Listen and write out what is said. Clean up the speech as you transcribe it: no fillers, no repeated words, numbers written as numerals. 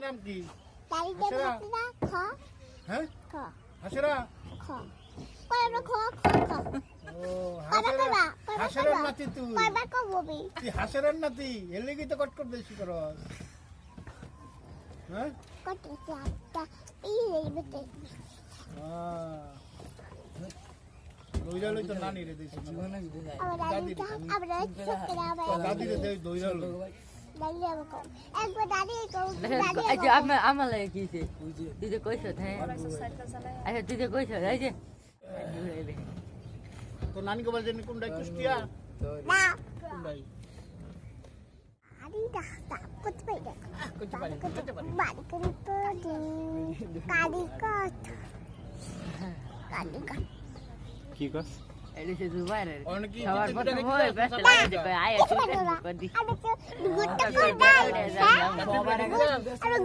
নাম কি? দাদিদের ভাষা খ হ্যাঁ খ হাসেরা খ কয়বার খ খ খ ও কয়বার কইবা হাসেরার নাতি তুই কয়বার কবি তুই হাসেরার নাতি এর লেগেই তো কটকট বেশি করস হ্যাঁ কত চারটা এই বেতে দইরা লই তো নানি রে দিছি আমরা দাদিটা আমরা ছোটরা দাদি রে দেই দইরা লই দাদি আমাকে একবার দাদি দাদি আচ্ছা আমার লাগে কি তুই যে কইছ হ্যাঁ আচ্ছা তুই যে কইছ এই যে তো নানি গোবার জন্য কোনটা কুষ্টিয়া না কোনটাই আদি দাদা কত পাইদা কইতে পারি বাড়ি করে তো কালি কত কালি কত কি কস এই যে তুই বাইরে অনেক কি সবার প্রথম হয় ব্যস্ত লাগে যে আয় তুই আমি তো গুড়টা করে করে